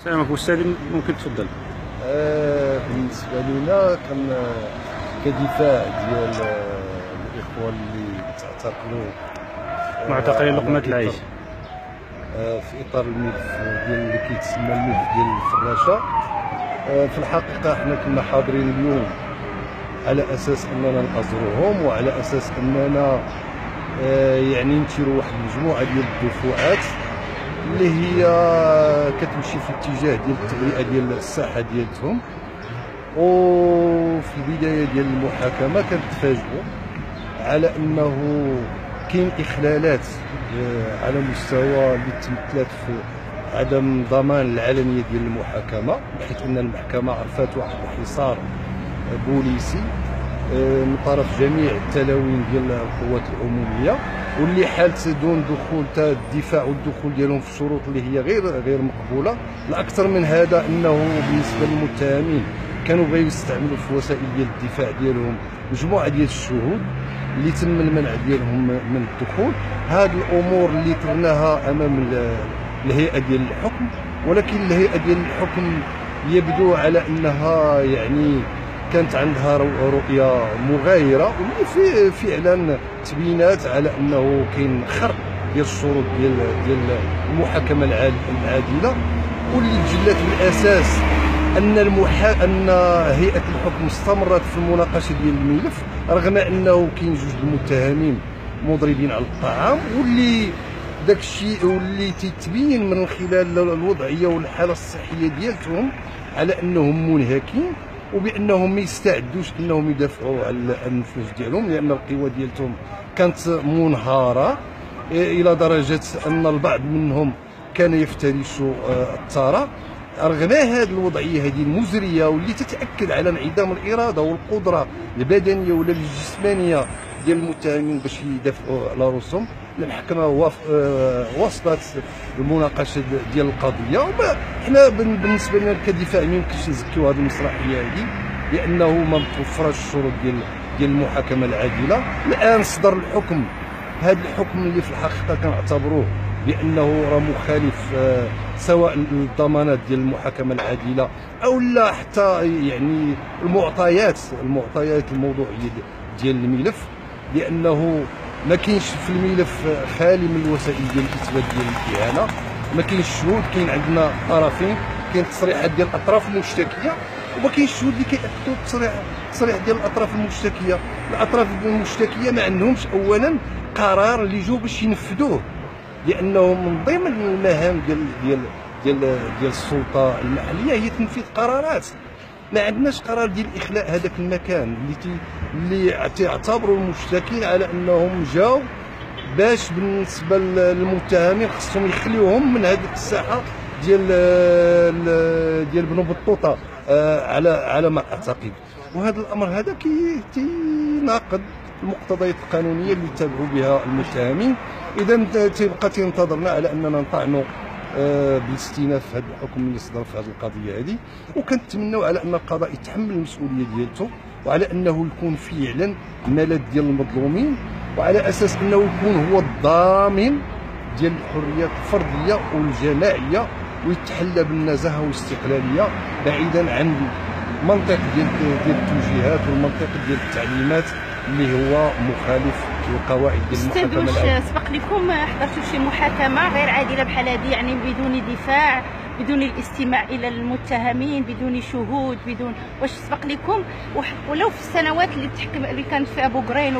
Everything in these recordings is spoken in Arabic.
سلامك أستاذ، ممكن تفضل. بالنسبه لنا كدفاع ديال الاخوه اللي تعتقلوا معتقلين لقمة العيش في اطار الملف ديال اللي كيتسمى الملف ديال الفراشه. في الحقيقه حنا كنا حاضرين اليوم على اساس اننا نأزروهم، وعلى اساس اننا يعني نثيروا واحد المجموعه ديال الدفوعات اللي هي كتمشي في الاتجاه ديال التبرئه ديال الساحه ديالتهم. وفي البدايه ديال المحاكمه كنتفاجئوا على انه كاين اخلالات على مستوى اللي تمثلت في عدم ضمان العلنيه ديال المحاكمه، بحيث ان المحكمه عرفات واحد الحصار بوليسي من طرف جميع التلاوين ديال القوات العموميه، واللي حالت دون دخول تا الدفاع والدخول ديالهم في الشروط اللي هي غير مقبوله. الاكثر من هذا انه بالنسبه للمتهمين كانوا بغاو يستعملوا في وسائل ديال الدفاع ديالهم مجموعه ديال الشهود اللي تم المنع ديالهم من الدخول. هذه الامور اللي ترناها امام الهيئه ديال الحكم، ولكن الهيئه ديال الحكم يبدو على انها يعني كانت عندها رؤيه مغايره، واللي فعلا تبينات على انه كاين خرق ديال الشروط ديال المحاكمه العادله، واللي تجلت بالاساس ان هيئه الحكم استمرت في المناقشه ديال الملف رغم انه كاين جوج المتهمين مضربين على الطعام، واللي داك الشيء واللي تتبين من خلال الوضعيه والحاله الصحيه ديالتهم على انهم منهكين، وبانهم ما يستعدوش انهم يدافعوا على النفوس ديالهم، لان القوى ديالتهم كانت منهاره الى درجه ان البعض منهم كان يفترش الثرى. رغم هذه الوضعيه هذه المزريه واللي تتاكد على انعدام الاراده والقدره البدنيه ولا الجسمانيه ديال المتهمين باش يدافعوا على رؤوسهم، المحكمه واصلت المناقشه ديال القضيه. حنا بالنسبه لنا كدفاع ما يمكنش نزكيو هذه المسرحيه هذه، لانه ما متوفرش الشروط ديال المحاكمه العادله. الان صدر الحكم، هذا الحكم اللي في الحقيقه كنعتبروه بانه راه مخالف سواء للضمانات ديال المحاكمه العادله او لا حتى يعني المعطيات الموضوعيه ديال الملف، لانه ما كاينش في الملف خالي من الوسائل ديال الاثبات ديال الاهانه، ما كاينش شهود، كاين عندنا طرفين، كاين تصريحات ديال الاطراف المشتكيه وما كاينش شهود اللي كيأكدوا التصريح ديال الاطراف المشتكيه. الاطراف المشتكيه ما عندهمش اولا قرار اللي جو باش ينفذوه، لانه من ضمن المهام ديال السلطه المحليه هي تنفيذ قرارات. ما عندناش قرار ديال اخلاء هذاك المكان اللي تعتبروا المشتكين على انهم جاوا باش بالنسبه للمتهمين خصهم يخليوهم من هذيك الساحه ديال بنو بطوطه على ما اعتقد. وهذا الامر هذا كيناقض المقتضيات القانونيه اللي تابعوا بها المتهمين. اذا تيبقى تنتظرنا على اننا نطعنوا بالاستئناف هذا الحكم اللي صدر في هذه القضيه هذه، وكنتمنوا على ان القضاء يتحمل المسؤوليه ديالته، وعلى انه يكون فعلا ملذ ديال المظلومين، وعلى اساس انه يكون هو الضامن ديال الحريات الفرديه والجماعيه، ويتحلى بالنزاهه والاستقلاليه بعيدا عن المنطق ديال التوجيهات والمنطق ديال التعليمات اللي هو مخالف للقواعد ديال المحاكمه العادله. سبق لكم حضرتوا شي محاكمه غير عادله بحال هذه، يعني بدون دفاع، بدون الاستماع الى المتهمين، بدون شهود، بدون واش سبق لكم ولو في السنوات اللي كانت في ابو قرين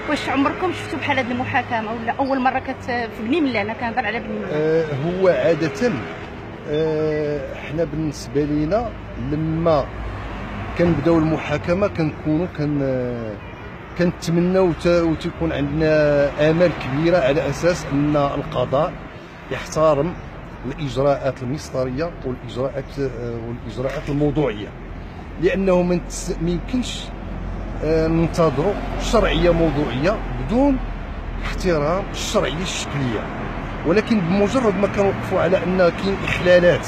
واش عمركم شفتوا بحال هذه المحاكمه، ولا اول مره في بني مله؟ انا كنهضر على بني مله. هو عاده حنا بالنسبه لينا لما كنبداو المحاكمه كنتمناو وتكون عندنا امال كبيره على اساس ان القضاء يحترم الاجراءات المسطريه والاجراءات الموضوعيه، لانه ما يمكنش ننتظروا شرعيه موضوعيه بدون احترام الشرعيه الشكليه. ولكن بمجرد ما كنوقفوا على ان كاين اخلالات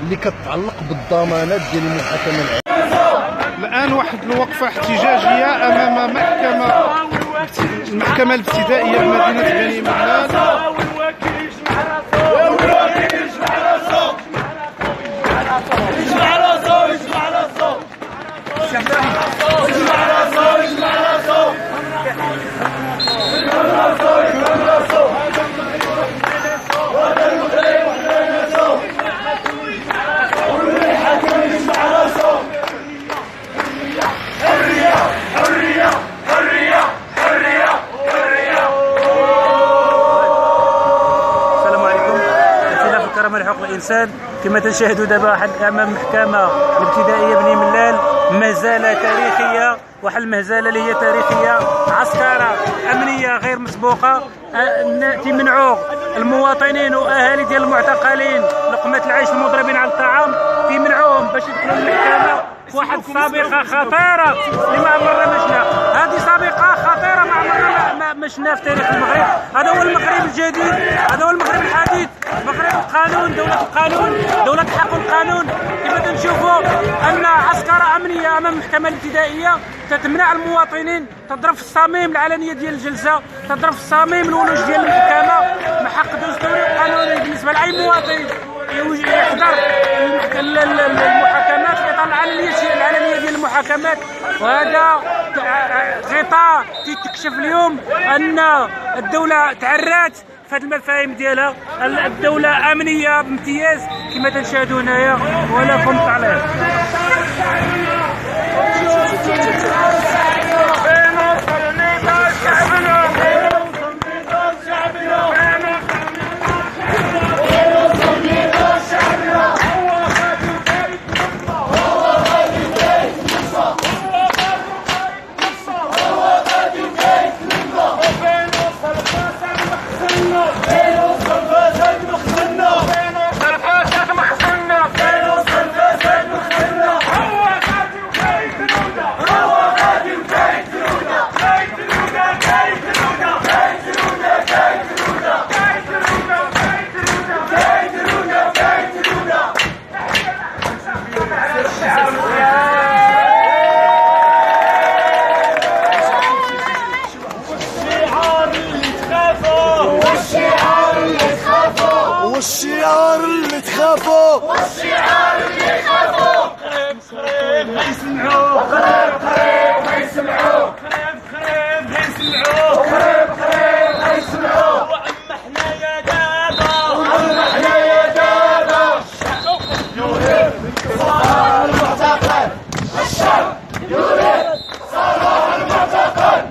اللي كتتعلق بالضمانات ديال المحاكمه العادله. الان واحد الوقفه احتجاجيه امام المحكمه الابتدائيه بمدينه بني مهلال. المحكمه لحقوق الانسان. كما تشاهدوا دابا امام المحكمه الابتدائيه بني ملال، مزاله تاريخيه، واحد المهزله اللي هي تاريخيه، عسكره امنيه غير مسبوقه تمنعوا المواطنين واهالي ديال المعتقلين لقمه العيش المضربين على الطعام، تمنعوهم باش يدخلوا للمحكمه. واحد السابقه خطيره اللي ما عمرنا ما شفنا، هذه سابقه خطيره ما عمرنا ما شفنا في تاريخ المغرب. هذا هو المغرب الجديد، هذا هو المغرب الحديث، مغرب القانون، دوله القانون، دوله الحق والقانون. كما تنشوفوا ان عسكره امنيه امام المحكمه الابتدائيه تمنع المواطنين، تضرب في الصميم العلنيه ديال الجلسه، تضرب في الصميم الولوج ديال المحكمه، من حق دستوري وقانوني بالنسبه لاي مواطن يحضر المحاكمات في اطار العلنيه ديال المحاكمات. وهذا غطاء تكشف اليوم ان الدوله تعرات في هذه المفاهيم ديالها. الدوله امنيه بامتياز كما تنشاهدوا هنايا، ولكم تعليق. والشعار اللي تخافوا، والشعار اللي تخافوا، قريب قريب غيسمعوا، قريب قريب غيسمعوا، قريب قريب غيسمعوا، قريب قريب غيسمعوا. واما حنايا دابا، واما حنايا دابا يريد صلاح المعتقل، الشعب يريد صلاح المعتقل،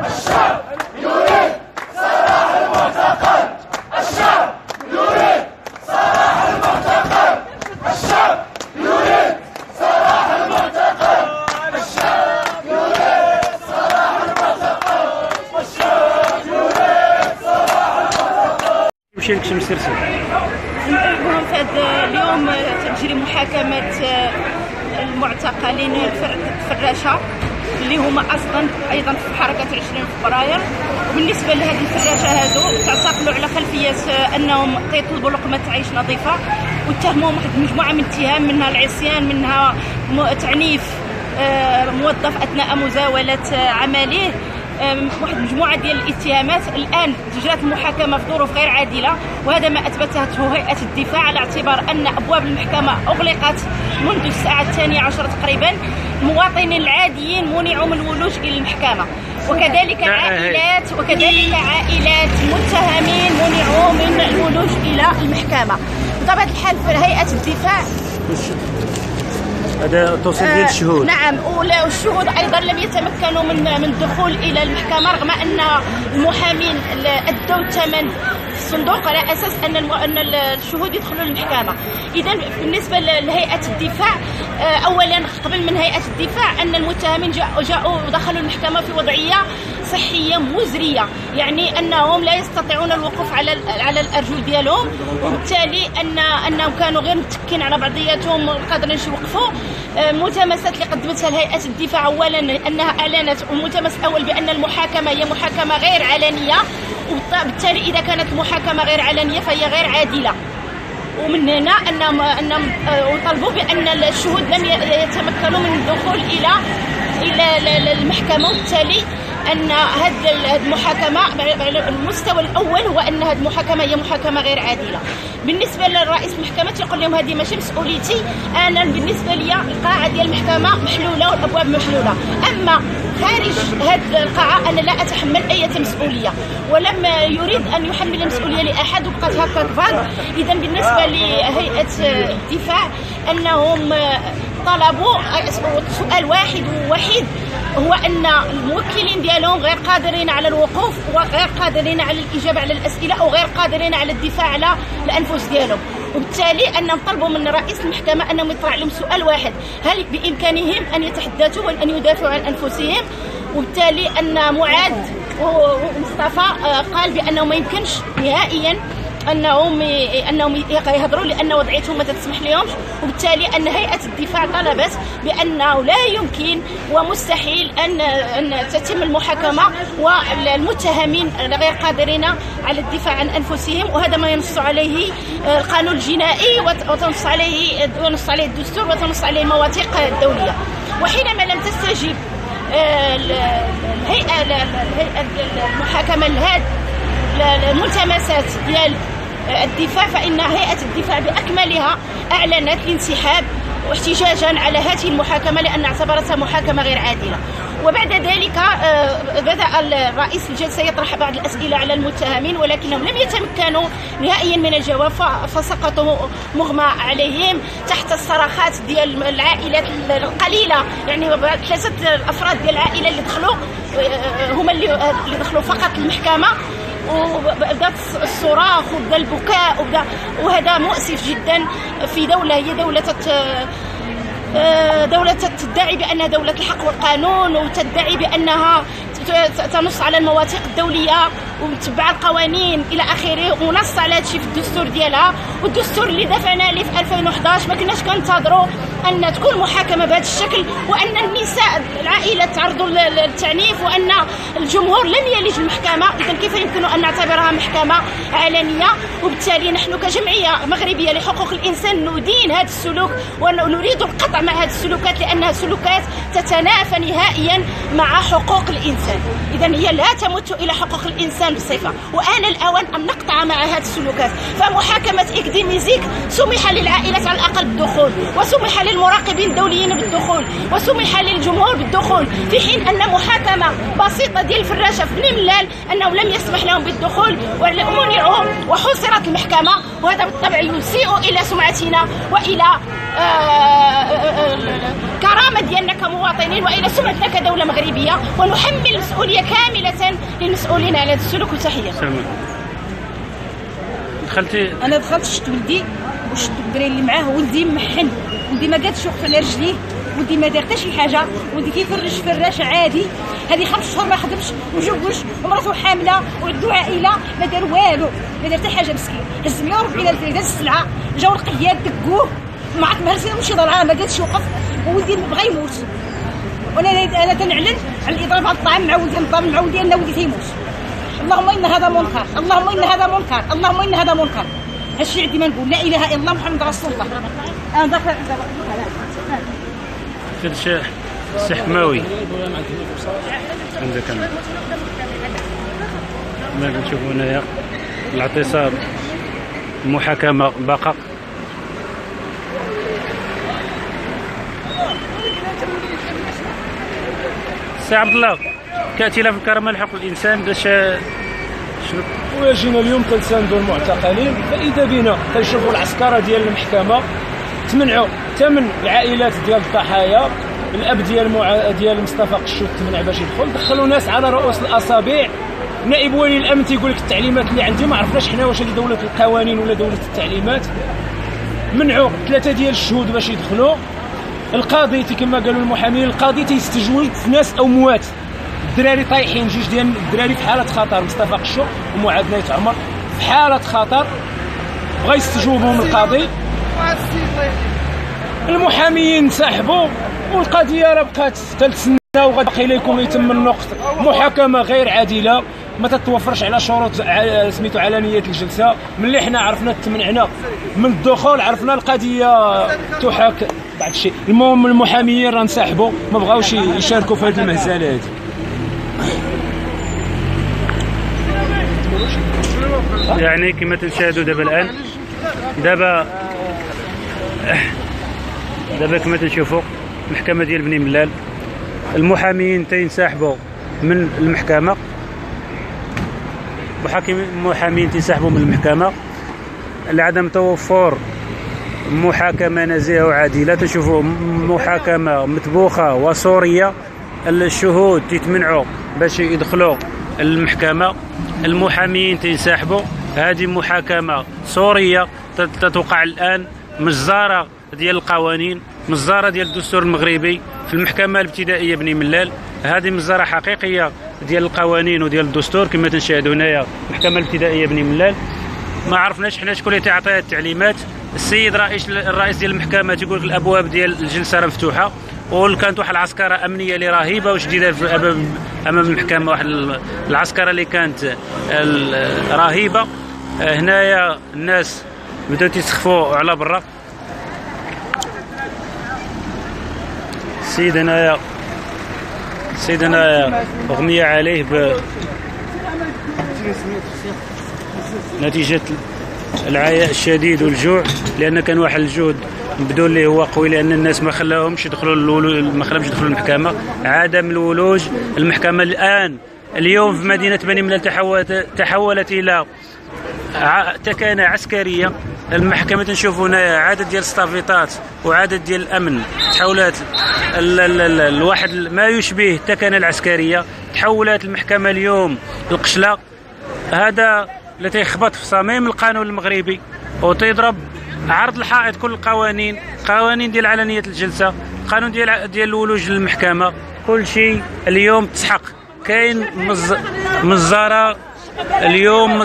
الشعب يريد صلاح المعتقل، الشعب يريد صلاح المعتقل، الشعب يريد صلاح المعتقل، الشعب يريد صلاح المعتقل، الشعب يريد صلاح المعتقل. يمشي لك شي مسلسل. المهم في هذا اليوم تجري محاكمة المعتقلين الفراشة اللي هما اصلا ايضا في حركه 20 فبراير. وبالنسبه لهذه الفراشه هذو تعتقلوا على خلفيه انهم كيطلبوا لقمه عيش نظيفه، واتهموهم واحد المجموعه من الاتهام، منها العصيان، منها تعنيف موظف اثناء مزاوله عمله، واحد المجموعه ديال الاتهامات. الان جرت المحاكمه في ظروف غير عادله، وهذا ما اثبتته هيئه الدفاع، على اعتبار ان ابواب المحكمه اغلقت منذ الساعه 12 تقريبا. المواطنين العاديين منعوا من الولوج الى المحكمه، وكذلك عائلات متهمين منعوا من الولوج الى المحكمه. بطبيعه الحال في هيئه الدفاع هذا توصيل ديال الشهود. نعم، والشهود ايضا لم يتمكنوا من الدخول الى المحكمه، رغم ان المحامين ادوا الثمن في الصندوق على اساس ان الشهود يدخلوا للمحكمه. اذا بالنسبه لهيئه الدفاع، اولا قبل من هيئه الدفاع ان المتهمين جاءوا ودخلوا المحكمه في وضعيه صحيه مزريه، يعني انهم لا يستطيعون الوقوف على الارجل ديالهم، وبالتالي انهم كانوا غير متكين على بعضياتهم قادرين يوقفوا. الملتمسات اللي قدمتها لهيئه الدفاع، اولا انها اعلنت الملتمس الاول بان المحاكمه هي محاكمه غير علنيه، وبالتالي اذا كانت المحاكمه غير علنيه فهي غير عادله. ومن هنا انهم طلبوا بان الشهود لم يتمكنوا من الدخول الى المحكمه، وبالتالي ان هذه المحاكمه على المستوى الاول هو ان هذه المحاكمه هي محاكمه غير عادله. بالنسبه للرئيس المحكمه تيقول لهم هذه ماشي مسؤوليتي، انا بالنسبه لي القاعه ديال المحكمه محلوله والابواب محلوله، اما خارج هذه القاعه انا لا اتحمل اي مسؤوليه، ولم يريد ان يحمل المسؤوليه لاحد، وبقات هكا كفار. اذا بالنسبه لهيئه الدفاع انهم طلبوا سؤال واحد ووحيد، هو ان الموكلين ديالهم غير قادرين على الوقوف، وغير قادرين على الاجابه على الاسئله، او غير قادرين على الدفاع على الانفس ديالهم. وبالتالي انهم طلبوا من رئيس المحكمه انهم يطرح لهم سؤال واحد: هل بامكانهم ان يتحدثوا وان يدافعوا عن انفسهم؟ وبالتالي ان معاذ ومصطفى قال بانه ما يمكنش نهائيا انهم يهضروا لان وضعيتهم ما تسمح لهمش، وبالتالي ان هيئه الدفاع طلبت بانه لا يمكن ومستحيل ان تتم المحاكمه والمتهمين غير قادرين على الدفاع عن انفسهم، وهذا ما ينص عليه القانون الجنائي وتنص عليه الدستور وتنص عليه المواثيق الدوليه. وحينما لم تستجب الهيئه المحاكمه لهذه الملتمسات ديال الدفاع، فإن هيئة الدفاع بأكملها أعلنت الانسحاب واحتجاجا على هذه المحاكمة لأن اعتبرتها محاكمة غير عادلة. وبعد ذلك بدأ الرئيس الجلسة يطرح بعض الأسئلة على المتهمين، ولكنهم لم يتمكنوا نهائيا من الجواب، فسقطوا مغمى عليهم تحت الصراخات ديال العائلات القليلة، يعني 3 أفراد ديال العائلة اللي دخلوا هما اللي دخلوا فقط المحكمة، وبدات الصراخ وبدا البكاء وهذا مؤسف جدا في دولة هي دولة تدعي بأنها دولة الحق والقانون، وتدعي بأنها تنص على المواثيق الدولية ومتبع القوانين إلى آخره، ونص على هذا الشيء في الدستور ديالها. والدستور اللي دفعنا ليه في 2011 ما كناش كنتظروا أن تكون محاكمة بهذا الشكل، وأن النساء العائلة تعرضوا للتعنيف، وأن الجمهور لم يلج المحكمة. إذا كيف يمكن أن نعتبرها محكمة علنية؟ وبالتالي نحن كجمعية مغربية لحقوق الإنسان ندين هذا السلوك ونريد القطع مع هذه السلوكات، لأنها سلوكات تتنافى نهائيا مع حقوق الإنسان. إذا هي لا تمت إلى حقوق الإنسان بصفة، وآن الأوان أن نقطع مع هذه السلوكات. فمحاكمة إكديميزيك سمح للعائلات على الأقل بالدخول، وسمح للمراقبين الدوليين بالدخول، وسمح للجمهور بالدخول، في حين أن محاكمة بسيطة ديال الفراشة في بني ملال أنه لم يسمح لهم بالدخول ومنعوا وحصرت المحكمة. وهذا بالطبع يسيء إلى سمعتنا وإلى كرامة ديالنا كمواطنين وإلى سمعتنا كدولة مغربية، ونحمل المسؤولية كاملة للمسؤولين على هذا السلوك. وتحية. أنا دخلت شفت ولدي وشفت الدراري اللي معاه، ولدي محن، ولدي ما قادش يوقف على رجليه، ولدي ما دار حتى شي حاجه، ولدي كيفرش فراش عادي. هذه 5 شهور ما خدمش وجوج، ومراته حامله وعنده عائله، ما دار والو، ما دار حتى حاجه مسكين. هز 140,000 داز السلعه، جاو القياد دقوه، ما عرف ما شي ضرعه، ما قادش يوقف، وولدي بغى يموت. وانا تنعلن على الاضراب على الطعام مع ولدي، نضرب مع ولدي ان ولدي تيموت. اللهم ان هذا منكر، اللهم ان هذا منكر، اللهم ان هذا منكر. هادشي عندي ما نقول لا اله الا الله محمد رسول الله. انا داخل سي حماوي عندك انا ما كنشوفوا هنايا الاعتصام، المحاكمه باقا. سي عبد الله، كاتله في الكرامه لحقوق الانسان باش شنو وجينا اليوم تنساندوا المعتقلين، فاذا بنا كنشوفوا العسكره ديال المحكمه تمنعوا ثمن العائلات ديال الضحايا. الاب ديال مصطفى قشوت تمنع باش يدخل، دخلوا ناس على رؤوس الاصابع. نائب ولي الامن تيقول لك التعليمات اللي عندي، ما عرفناش حنا واش هذه دوله القوانين ولا دوله التعليمات. منعوا 3 ديال الشهود باش يدخلوا. القاضي كما قالوا المحامين، القاضي تيستجوب في ناس او موات. الدراري طايحين، 2 ديال الدراري في حاله خطر، مصطفى قشو ومعاذ نايت عمر في حاله خطر، بغا يستجوبهم القاضي. المحاميين انسحبوا والقضيه راه بقات تلتسنى، وغادي لكم يتم النقط. محاكمه غير عادله ما تتوفرش على شروط سميتو علنيه الجلسه. ملي حنا عرفنا تمنعنا من الدخول، عرفنا القضيه تحاك بعض الشيء. المهم المحاميين راه انسحبوا، ما بغاوش يشاركوا في هذه المهزله هذه. يعني كما تنشاهدوا دابا الان، دابا كما تنشوفوا المحكمه ديال بني ملال، المحامين تينسحبوا من المحكمه، المحامين تينسحبوا من المحكمه لعدم توفر محاكمه نزيهه وعادله. تشوفوا محاكمه متبوخه وصوريه، الشهود تيتمنعوا باش يدخلوا المحكمه، المحامين تينسحبوا. هذه محاكمه صوريه تتوقع الان مجزره ديال القوانين، مجزره ديال الدستور المغربي في المحكمه الابتدائيه بني ملال. هذه مجزره حقيقيه ديال القوانين وديال الدستور كما تنشاهدوا هنايا المحكمه الابتدائيه بني ملال. ما عرفناش حنا شكون اللي تعطيها التعليمات. السيد الرئيس ديال المحكمه تيقول لك الابواب ديال الجلسه راه مفتوحه، وكانت واحد العسكره امنيه اللي رهيبه وشديده امام المحكمه، واحد العسكره اللي كانت رهيبه. هنايا الناس بداو تيسخفوا على برا. السيد هنايا اغمي عليه نتيجه العياء الشديد والجوع، لان كان واحد الجهد بدون اللي هو قوي، لان الناس ما خلاهمش يدخلوا المحكمه. عدم الولوج المحكمه اليوم في مدينه بني ملال تحولت الى تكانه عسكريه. المحكمه تنشوفوا هنا عدد ديال الصافيطات وعدد ديال الامن تحولات الواحد ما يشبه التكانه العسكريه. تحولت المحكمه اليوم القشله. هذا اللي تيخبط في صميم القانون المغربي وتضرب عرض الحائط كل القوانين، قوانين ديال علنيه الجلسه، قانون ديال الولوج للمحكمه، كل شيء اليوم تسحق. كاين مزاره اليوم،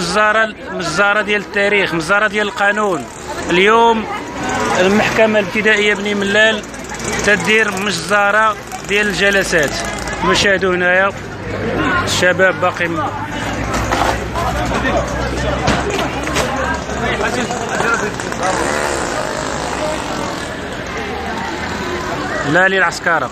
مزاره ديال التاريخ، مزاره ديال القانون. اليوم المحكمه الابتدائيه بني ملال تدير مجزره ديال الجلسات. كما شاهدوا هنايا الشباب باقي لا للعسكرة.